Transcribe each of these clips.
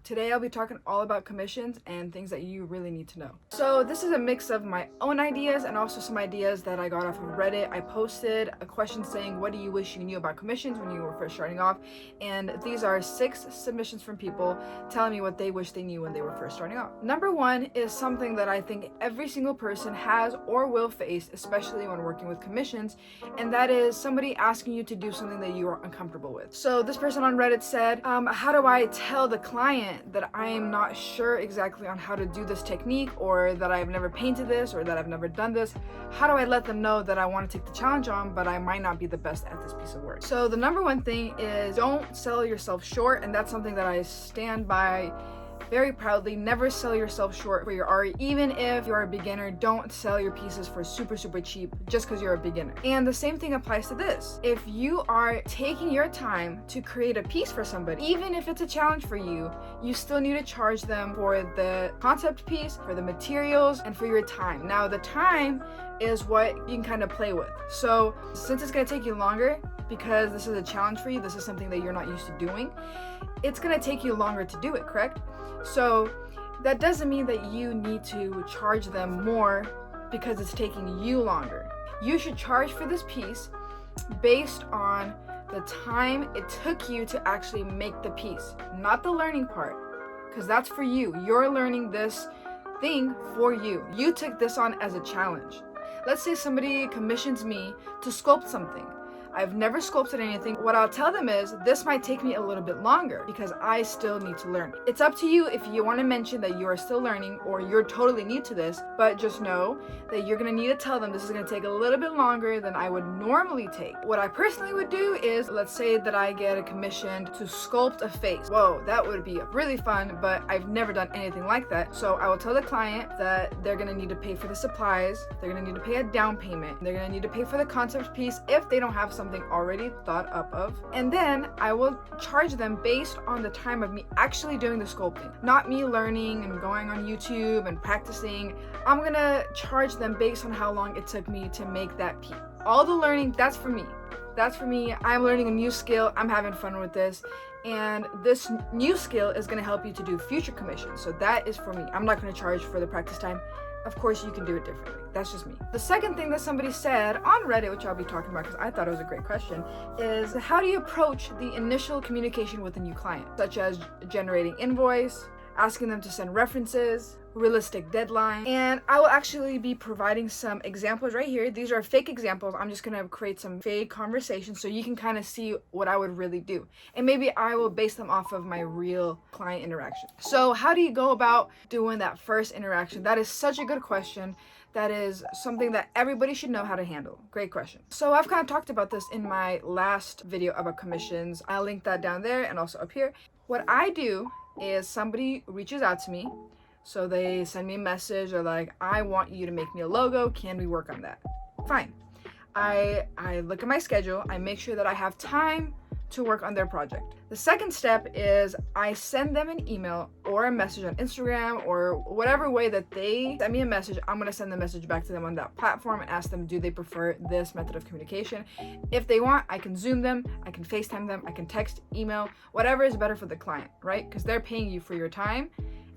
Today I'll be talking all about commissions and things that you really need to know. So this is a mix of my own ideas and also some ideas that I got off of Reddit. I posted a question saying, what do you wish you knew about commissions when you were first starting off? And these are 6 submissions from people telling me what they wish they knew when they were first starting off. Number 1 is something that I think every single person has or will face, especially when working with commissions, and that is somebody asking you to do something that you are uncomfortable with. So this person on Reddit said, how do I tell the client that I am not sure exactly on how to do this technique, or that I've never painted this, or that I've never done this? How do I let them know that I want to take the challenge on, but I might not be the best at this piece of work? So the number 1 thing is don't sell yourself short, and that's something that I stand by very proudly. Never sell yourself short for your art. Even if you're a beginner, don't sell your pieces for super cheap just because you're a beginner. And the same thing applies to this. If you are taking your time to create a piece for somebody, even if it's a challenge for you, you still need to charge them for the concept piece, for the materials, and for your time. Now, the time is what you can kind of play with. So since it's going to take you longer, because this is a challenge for you, this is something that you're not used to doing, it's going to take you longer to do it, correct? So that doesn't mean that you need to charge them more because it's taking you longer. You should charge for this piece based on the time it took you to actually make the piece, not the learning part, because that's for you. You're learning this thing for you. You took this on as a challenge. Let's say somebody commissions me to sculpt something. I've never sculpted anything. What I'll tell them is this might take me a little bit longer because I still need to learn. It's up to you if you want to mention that you are still learning or you're totally new to this, but just know that you're going to need to tell them this is going to take a little bit longer than I would normally take. What I personally would do is, let's say that I get a commission to sculpt a face. Whoa, that would be really fun, but I've never done anything like that. So I will tell the client that they're going to need to pay for the supplies, they're going to need to pay a down payment, they're going to need to pay for the concept piece if they don't have something already thought up of, and then I will charge them based on the time of me actually doing the sculpting, not me learning and going on YouTube and practicing. I'm gonna charge them based on how long it took me to make that piece. All the learning, that's for me. That's for me. I'm learning a new skill. I'm having fun with this. And this new skill is gonna help you to do future commissions. So that is for me. I'm not gonna charge for the practice time. Of course, you can do it differently. That's just me. The second thing that somebody said on Reddit, which I'll be talking about because I thought it was a great question, is how do you approach the initial communication with a new client, such as generating invoice, asking them to send references, realistic deadline. And I will actually be providing some examples right here. These are fake examples. I'm just gonna create some fake conversations so you can kind of see what I would really do. And maybe I will base them off of my real client interaction. So how do you go about doing that first interaction? That is such a good question. That is something that everybody should know how to handle. Great question. So I've kind of talked about this in my last video about commissions. I'll link that down there and also up here. What I do is somebody reaches out to me. So they send me a message. They're like, I want you to make me a logo. Can we work on that? Fine. I look at my schedule. I make sure that I have time to work on their project. The second step is I send them an email or a message on Instagram or whatever way that they send me a message. I'm gonna send the message back to them on that platform and ask them, do they prefer this method of communication? If they want, I can Zoom them, I can FaceTime them, I can text, email, whatever is better for the client, right? Because they're paying you for your time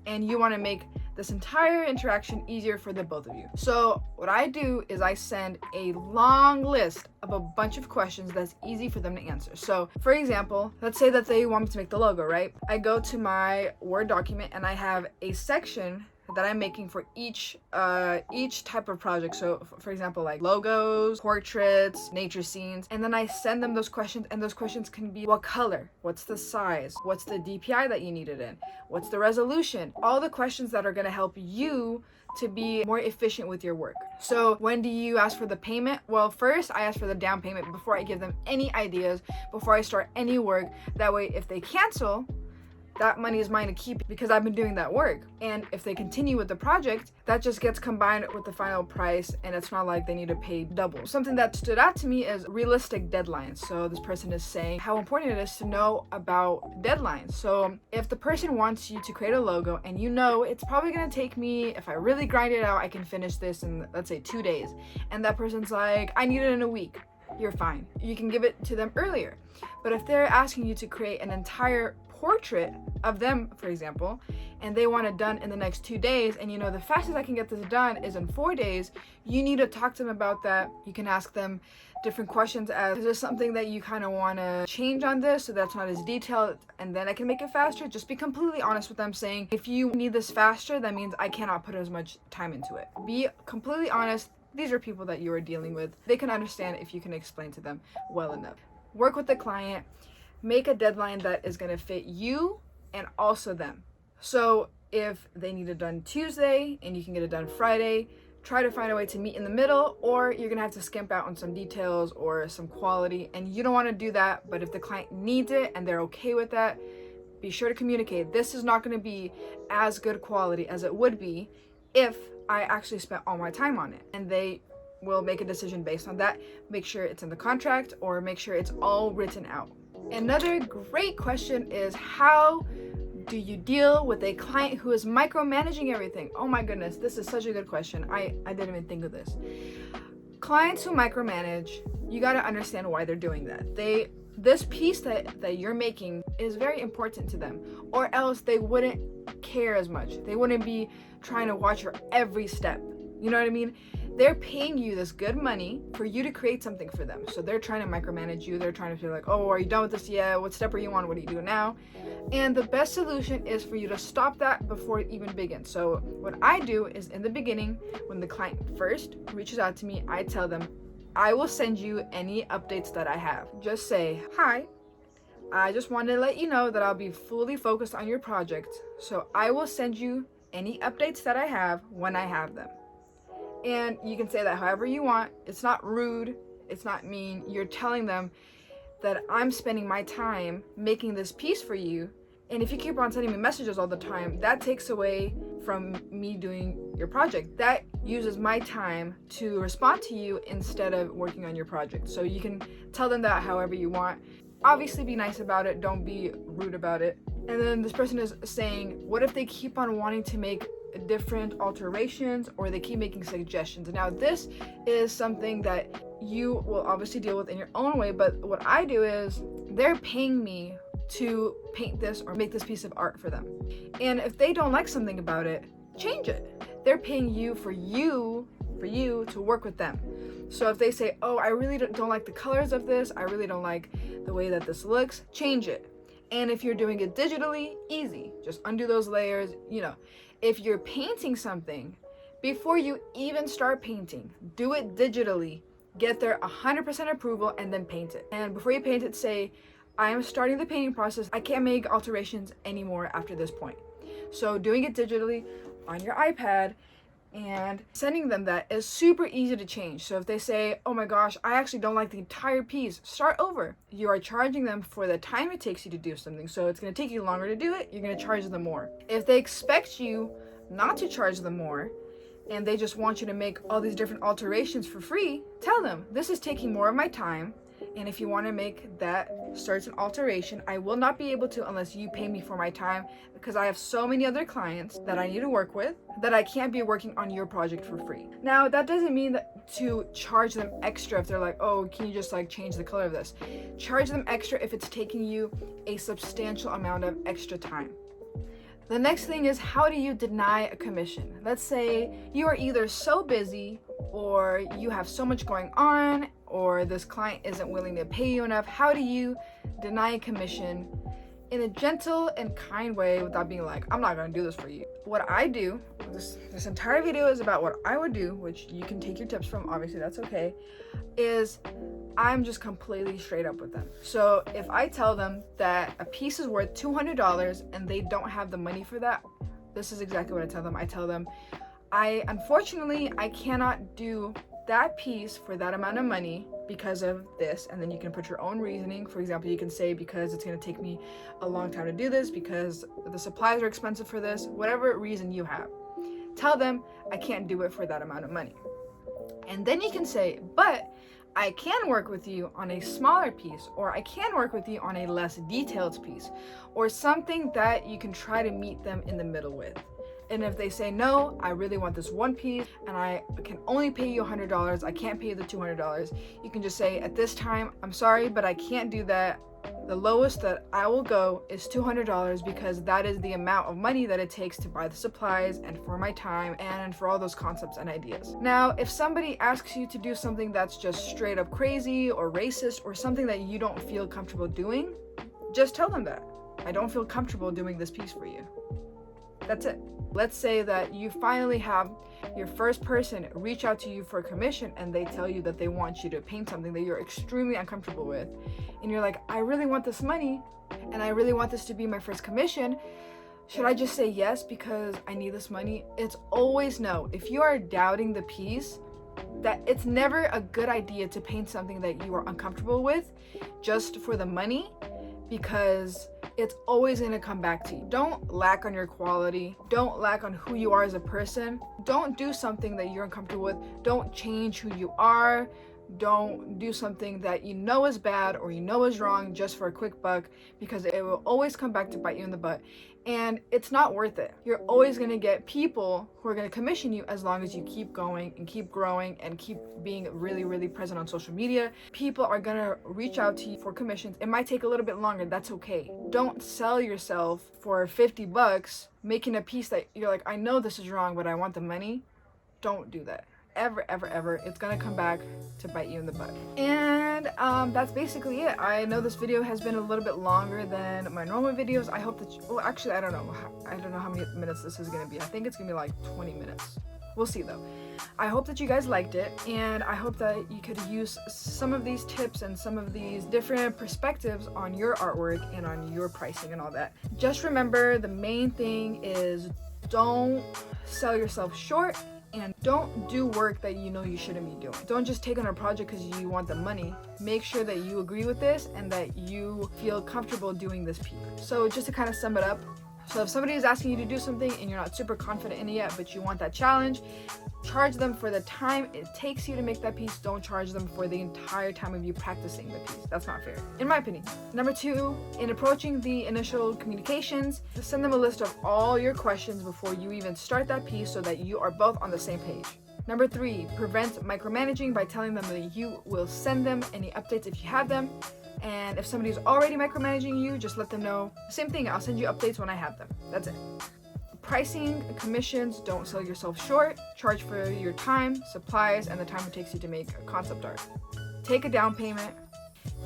and you wanna make this entire interaction easier for the both of you. So what I do is I send a long list of a bunch of questions that's easy for them to answer. So for example, let's say that they want me to make the logo, right? I go to my Word document and I have a section that I'm making for each type of project. So for example, like logos, portraits, nature scenes, and then I send them those questions, and those questions can be what color, what's the size, what's the DPI that you need it in, what's the resolution, all the questions that are going to help you to be more efficient with your work. So when do you ask for the payment? Well, first I ask for the down payment before I give them any ideas, before I start any work. That way, if they cancel, that money is mine to keep because I've been doing that work. And if they continue with the project, that just gets combined with the final price, and it's not like they need to pay double. Something that stood out to me is realistic deadlines. So this person is saying how important it is to know about deadlines. So if the person wants you to create a logo and you know it's probably gonna take me, if I really grind it out, I can finish this in, let's say, 2 days. And that person's like, I need it in a week. You're fine. You can give it to them earlier. But if they're asking you to create an entire portrait of them, for example, and they want it done in the next 2 days, and the fastest I can get this done is in 4 days, you need to talk to them about that. You can ask them different questions as, is there something that you kind of want to change on this so that's not as detailed and then I can make it faster? Just be completely honest with them, saying if you need this faster, that means I cannot put as much time into it. Be completely honest. These are people that you are dealing with. They can understand if you can explain to them well enough. Work with the client, make a deadline that is going to fit you and also them. So if they need it done Tuesday and you can get it done Friday, try to find a way to meet in the middle, or you're gonna have to skimp out on some details or some quality, and you don't want to do that. But if the client needs it and they're okay with that, be sure to communicate. This is not going to be as good quality as it would be if I actually spent all my time on it, and they will make a decision based on that. Make sure it's in the contract, or make sure it's all written out. Another great question is, how do you deal with a client who is micromanaging everything? Oh my goodness, this is such a good question. I didn't even think of this. Clients who micromanage, you got to understand why they're doing that. This piece that you're making is very important to them, or else they wouldn't care as much. They wouldn't be trying to watch your every step. You know what I mean? They're paying you this good money for you to create something for them. So they're trying to micromanage you. They're trying to feel like, oh, are you done with this yet? What step are you on? What do you do now? And the best solution is for you to stop that before it even begins. So what I do is, in the beginning, when the client first reaches out to me, I tell them, I will send you any updates that I have. Just say, hi, I just wanted to let you know that I'll be fully focused on your project. So I will send you any updates that I have when I have them. And you can say that however you want. It's not rude. It's not mean. You're telling them that I'm spending my time making this piece for you. And if you keep on sending me messages all the time, that takes away from me doing your project. That uses my time to respond to you instead of working on your project. So you can tell them that however you want. Obviously be nice about it. Don't be rude about it. And then this person is saying, what if they keep on wanting to make different alterations, or they keep making suggestions? Now this is something that you will obviously deal with in your own way, but what I do is, they're paying me to paint this or make this piece of art for them, and if they don't like something about it, change it. They're paying you for you to work with them. So if they say, oh, I really don't like the colors of this, I really don't like the way that this looks, change it. And if you're doing it digitally, easy, just undo those layers. If you're painting something, before you even start painting, do it digitally, get their 100% approval, and then paint it. And before you paint it, say, I am starting the painting process. I can't make alterations anymore after this point. So doing it digitally on your iPad and sending them that is super easy to change. So if they say, oh my gosh, I actually don't like the entire piece, start over. You are charging them for the time it takes you to do something. So it's going to take you longer to do it, you're going to charge them more. If they expect you not to charge them more, and they just want you to make all these different alterations for free, tell them, this is taking more of my time, and if you want to make that certain alteration, I will not be able to unless you pay me for my time, because I have so many other clients that I need to work with that I can't be working on your project for free. Now, that doesn't mean that to charge them extra if they're like, oh, can you just change the color of this? Charge them extra if it's taking you a substantial amount of extra time. The next thing is, how do you deny a commission? Let's say you are either so busy, or you have so much going on, or this client isn't willing to pay you enough. How do you deny a commission in a gentle and kind way without being like, I'm not gonna do this for you? What I do, this entire video is about what I would do, which you can take your tips from, obviously that's okay, is I'm just completely straight up with them. So if I tell them that a piece is worth $200 and they don't have the money for that, this is exactly what I tell them. I tell them, unfortunately, I cannot do that piece for that amount of money because of this. And then you can put your own reasoning. For example, you can say, because it's going to take me a long time to do this, because the supplies are expensive for this, whatever reason you have. Tell them, I can't do it for that amount of money. And then you can say, but I can work with you on a smaller piece, or I can work with you on a less detailed piece, or something that you can try to meet them in the middle with. And if they say, no, I really want this one piece and I can only pay you $100, I can't pay you the $200, you can just say, at this time, I'm sorry, but I can't do that. The lowest that I will go is $200 because that is the amount of money that it takes to buy the supplies and for my time and for all those concepts and ideas. Now, if somebody asks you to do something that's just straight up crazy or racist or something that you don't feel comfortable doing, just tell them that. I don't feel comfortable doing this piece for you. That's it. Let's say that you finally have your first person reach out to you for a commission and they tell you that they want you to paint something that you're extremely uncomfortable with. And you're like, I really want this money and I really want this to be my first commission. Should I just say yes because I need this money? It's always no. If you are doubting the piece, that it's never a good idea to paint something that you are uncomfortable with just for the money, because it's always going to come back to you. Don't lack on your quality. Don't lack on who you are as a person. Don't do something that you're uncomfortable with. Don't change who you are. Don't do something that you know is bad or you know is wrong just for a quick buck, because it will always come back to bite you in the butt. And it's not worth it. You're always going to get people who are going to commission you as long as you keep going and keep growing and keep being really, really present on social media. People are going to reach out to you for commissions. It might take a little bit longer. That's okay. Don't sell yourself for $50 making a piece that you're like, I know this is wrong, but I want the money. Don't do that. Ever, ever, ever. It's gonna come back to bite you in the butt. And that's basically it. I know this video has been a little bit longer than my normal videos. I hope that well, actually, I don't know how many minutes this is gonna be. I think it's gonna be like 20 minutes. We'll see though. I hope that you guys liked it, and I hope that you could use some of these tips and some of these different perspectives on your artwork and on your pricing and all that. Just remember, the main thing is don't sell yourself short. And don't do work that you know you shouldn't be doing. Don't just take on a project because you want the money. Make sure that you agree with this and that you feel comfortable doing this piece. So just to kind of sum it up, so if somebody is asking you to do something and you're not super confident in it yet, but you want that challenge, charge them for the time it takes you to make that piece. Don't charge them for the entire time of you practicing the piece. That's not fair, in my opinion. Number 2, in approaching the initial communications, send them a list of all your questions before you even start that piece so that you are both on the same page. Number 3, prevent micromanaging by telling them that you will send them any updates if you have them. And if somebody's already micromanaging you, just let them know. Same thing, I'll send you updates when I have them. That's it. Pricing, commissions, don't sell yourself short. Charge for your time, supplies, and the time it takes you to make a concept art. Take a down payment.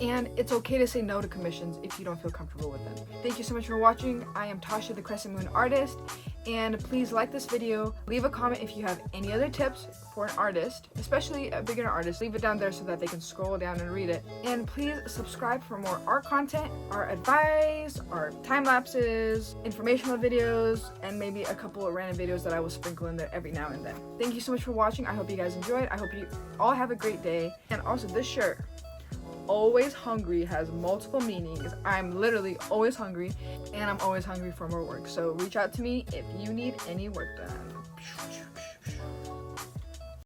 And it's okay to say no to commissions if you don't feel comfortable with them. Thank you so much for watching. I am Tasha, the Crescent Moon Artist. And please like this video. Leave a comment if you have any other tips for an artist, especially a beginner artist. Leave it down there so that they can scroll down and read it. And please subscribe for more art content, art advice, art time lapses, informational videos, and maybe a couple of random videos that I will sprinkle in there every now and then. Thank you so much for watching. I hope you guys enjoyed. I hope you all have a great day. And also, this shirt, always hungry, has multiple meanings. I'm literally always hungry, and I'm always hungry for more work. So reach out to me if you need any work done.